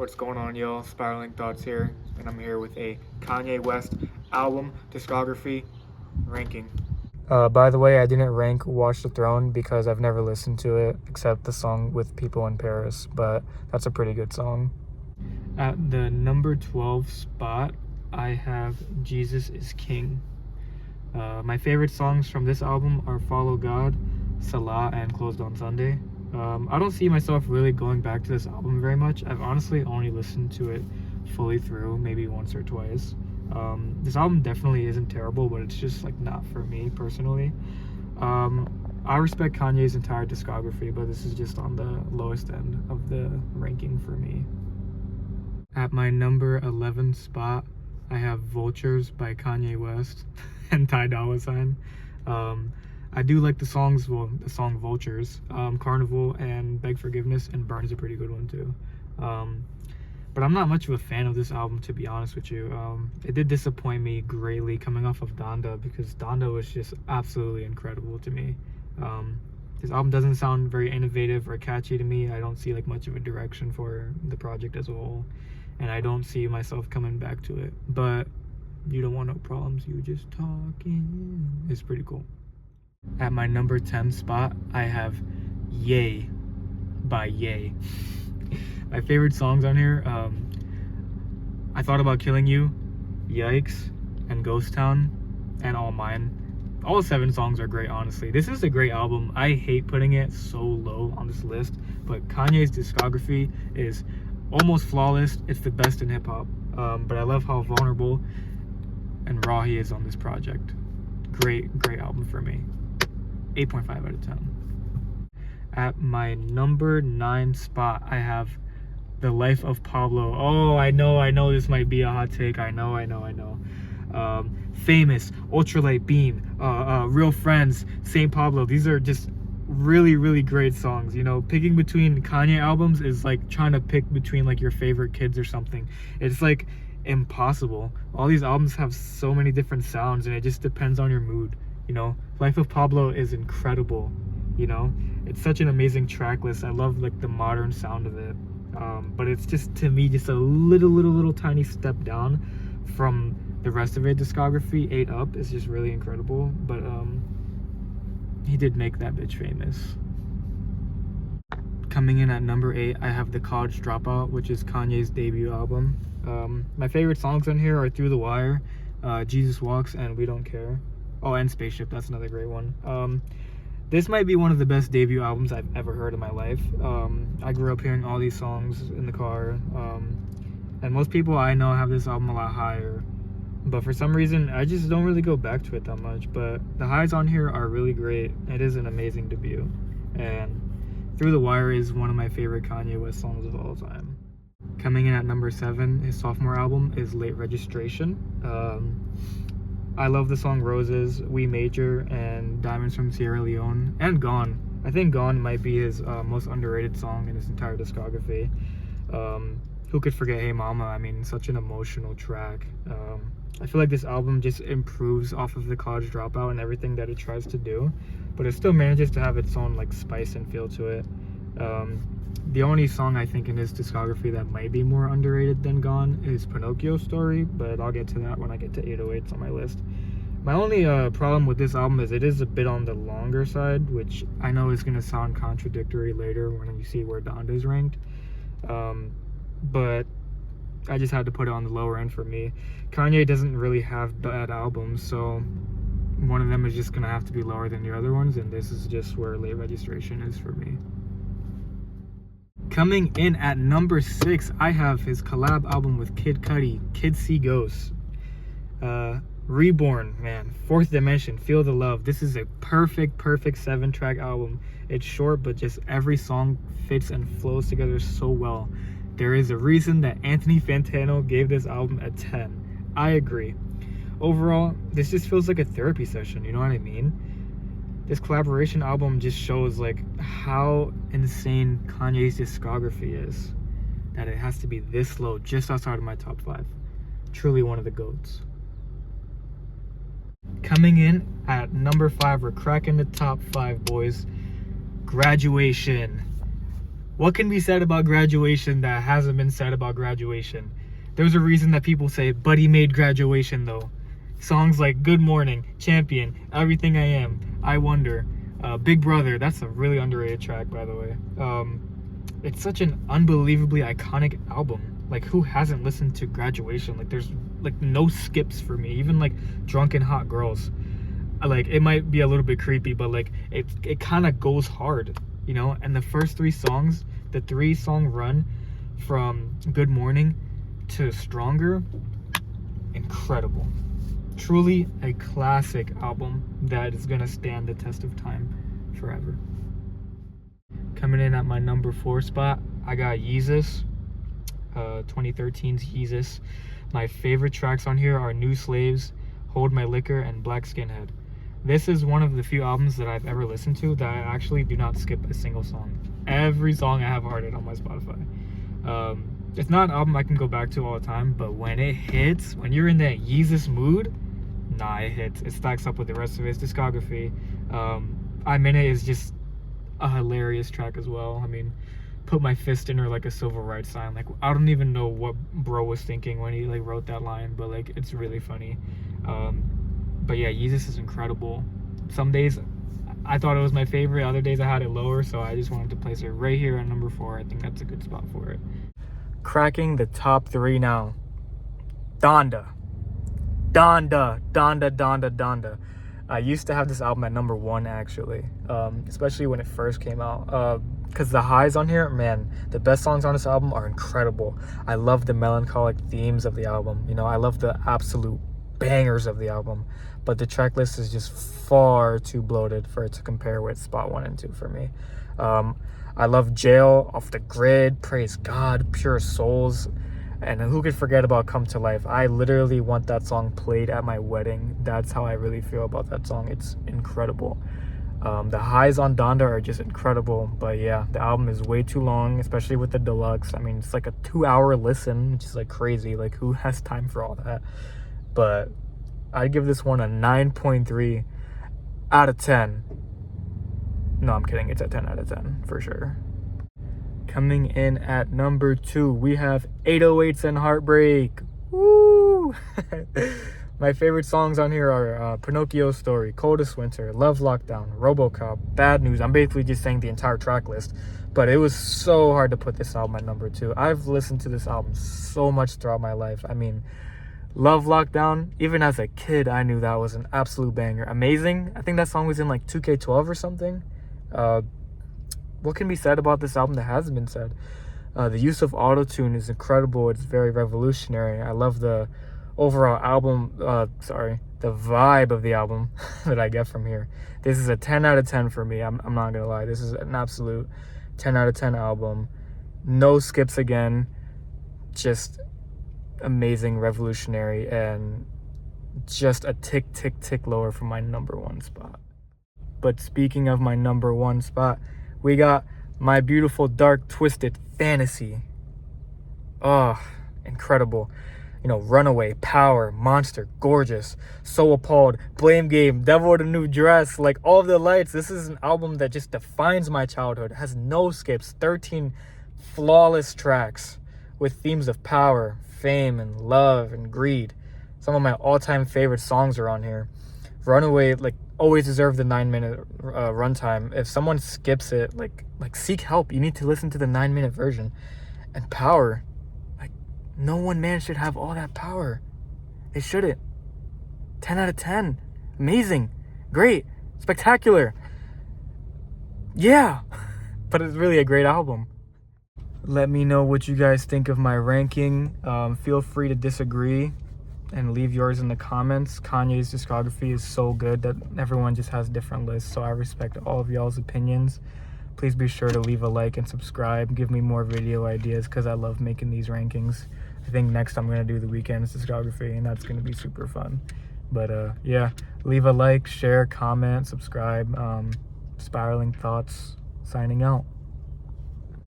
What's going on, y'all? Spiraling Thoughts here, and I'm here with a Kanye West album discography ranking. By the way, I didn't rank Watch the Throne because I've never listened to it except the song with People in Paris, but that's a pretty good song. At the number 12 spot, I have Jesus is King. My favorite songs from this album are Follow God, Salah, and Closed on Sunday. I don't see myself really going back to this album very much. I've honestly only listened to it fully through maybe once or twice. This album definitely isn't terrible, but it's just like not for me personally. I respect Kanye's entire discography, but this is just on the lowest end of the ranking for me. At my number 11 spot, I have Vultures by Kanye West and Ty Dolla $ign. I do like the songs, the song Vultures, Carnival and Beg Forgiveness, and Burn's a pretty good one too. But I'm not much of a fan of this album, to be honest with you. It did disappoint me greatly coming off of Donda, because Donda was just absolutely incredible to me. This album doesn't sound very innovative or catchy to me. I don't see like much of a direction for the project as a whole, and I don't see myself coming back to it. But You Don't Want No Problems, You Just Talking is pretty cool. At my number 10 spot, I have Yay by Ye. My favorite songs on here, I Thought About Killing You, Yikes, and Ghost Town, and All Mine. All 7 songs are great, honestly. This is a great album. I hate putting it so low on this list, but Kanye's discography is almost flawless. It's the best in hip-hop. But I love how vulnerable and raw he is on this project. Great album for me. 8.5 out of 10. At my number 9 spot, I have The Life of Pablo. Oh, I know this might be a hot take. I know. Famous, Ultralight Beam, Real Friends, Saint Pablo. These are just really great songs. You know, picking between Kanye albums is like trying to pick between like your favorite kids or something. It's like impossible. All these albums have so many different sounds, and it just depends on your mood. You know, Life of Pablo is incredible. You know, it's such an amazing track list. I love like the modern sound of it. But it's just, to me, just a little tiny step down from the rest of his discography. 8 Up is just really incredible, but he did make that bitch famous. Coming in at number 8, I have the College Dropout, which is Kanye's debut album. My favorite songs on here are Through the Wire, Jesus Walks, and We Don't Care. Oh, and Spaceship, that's another great one. This might be one of the best debut albums I've ever heard in my life. I grew up hearing all these songs in the car, and most people I know have this album a lot higher, but for some reason I just don't really go back to it that much. But the highs on here are really great. It is an amazing debut, and Through the Wire is one of my favorite Kanye West songs of all time. Coming in at number 7, his sophomore album is Late Registration. I love the song Roses, We Major, and Diamonds from Sierra Leone, and Gone. I think Gone might be his most underrated song in his entire discography. Who could forget Hey Mama? I mean, such an emotional track. I feel like this album just improves off of the College Dropout and everything that it tries to do, but it still manages to have its own like spice and feel to it. The only song I think in his discography that might be more underrated than Gone is Pinocchio Story, but I'll get to that when I get to 808s on my list. My only problem with this album is it is a bit on the longer side, which I know is going to sound contradictory later when you see where Donda is ranked. But I just had to put it on the lower end for me. Kanye doesn't really have bad albums, so one of them is just going to have to be lower than the other ones, and this is just where Late Registration is for me. Coming in at number 6, I have his collab album with Kid Cudi, Kids See Ghosts. Reborn, man, Fourth Dimension, Feel the Love. This is a perfect 7-track album. It's short, but just every song fits and flows together so well. There is a reason that Anthony Fantano gave this album a 10. I agree. Overall, this just feels like a therapy session, you know what I mean? This collaboration album just shows like how insane Kanye's discography is, that it has to be this low, just outside of my top 5. Truly one of the GOATs. Coming in at number 5, we're cracking the top 5, boys. Graduation. What can be said about Graduation that hasn't been said about Graduation? There's a reason that people say, but he made Graduation though. Songs like Good Morning, Champion, Everything I Am, I Wonder, Big Brother. That's a really underrated track, by the way. It's such an unbelievably iconic album. Like, who hasn't listened to Graduation? Like, there's like no skips for me. Even like Drunken Hot Girls. Like, it might be a little bit creepy, but like it kind of goes hard, you know. And the first 3 songs, the 3-song run from Good Morning to Stronger, incredible. Truly a classic album that is gonna stand the test of time forever. Coming in at my number 4 spot, I got Yeezus, 2013's Yeezus. My favorite tracks on here are New Slaves, Hold My Liquor, and Black Skinhead. This is one of the few albums that I've ever listened to that I actually do not skip a single song. Every song I have hearted on my Spotify. It's not an album I can go back to all the time, but when it hits, when you're in that Yeezus mood, nah, it hits. It stacks up with the rest of his discography. I'm In It is just a hilarious track as well. I mean, put my fist in her like a civil rights sign. Like, I don't even know what bro was thinking when he like wrote that line, but like, it's really funny. But yeah, Yeezus is incredible. Some days I thought it was my favorite, other days I had it lower, so I just wanted to place it right here at number 4. I think that's a good spot for it. Cracking the top 3 now. Donda. I used to have this album at number 1, actually, especially when it first came out, because the highs on here, man, the best songs on this album are incredible. I love the melancholic themes of the album. You know, I love the absolute bangers of the album, but the track list is just far too bloated for it to compare with spot 1 and 2 for me. I love Jail, Off the Grid, Praise God, Pure Souls, and who could forget about Come to Life? I literally want that song played at my wedding. That's how I really feel about that song. It's incredible. The highs on Donda are just incredible, but yeah, the album is way too long, especially with the deluxe. I mean, it's like a 2-hour listen, which is like crazy. Like, who has time for all that? But I'd give this one a 9.3 out of 10. No, I'm kidding. It's a 10 out of 10 for sure. Coming in at number 2, we have 808s and Heartbreak. Woo! My favorite songs on here are Pinocchio Story, Coldest Winter, Love Lockdown, RoboCop, Bad News. I'm basically just saying the entire track list, but it was so hard to put this album at number 2. I've listened to this album so much throughout my life. I mean, Love Lockdown, even as a kid, I knew that was an absolute banger. Amazing. I think that song was in like 2K12 or something. What can be said about this album that hasn't been said? The use of auto-tune is incredible. It's very revolutionary. I love the overall album, the vibe of the album that I get from here. This is a 10 out of 10 for me. I'm not gonna lie. This is an absolute 10 out of 10 album. No skips again. Just amazing, revolutionary, and just a tick lower from my number 1 spot. But speaking of my number 1 spot, we got My Beautiful Dark Twisted Fantasy. Oh, incredible. You know, Runaway, Power, Monster, Gorgeous, So Appalled, Blame Game, Devil with a New Dress, like All of the Lights. This is an album that just defines my childhood. It has no skips, 13 flawless tracks with themes of power, fame, and love, and greed. Some of my all-time favorite songs are on here. Runaway, like, always deserve the 9-minute runtime. If someone skips it, like seek help. You need to listen to the 9-minute version. And Power, like, no one man should have all that power. They shouldn't. 10 out of 10. Amazing. Great. Spectacular. Yeah. But it's really a great album. Let me know what you guys think of my ranking. Feel free to disagree and leave yours in the comments. Kanye's discography is so good that everyone just has different lists, so I respect all of y'all's opinions. Please be sure to leave a like and subscribe. Give me more video ideas because I love making these rankings. I think next I'm going to do the Weeknd's discography, and that's going to be super fun. But yeah, leave a like, share, comment, subscribe. Spiraling Thoughts, signing out.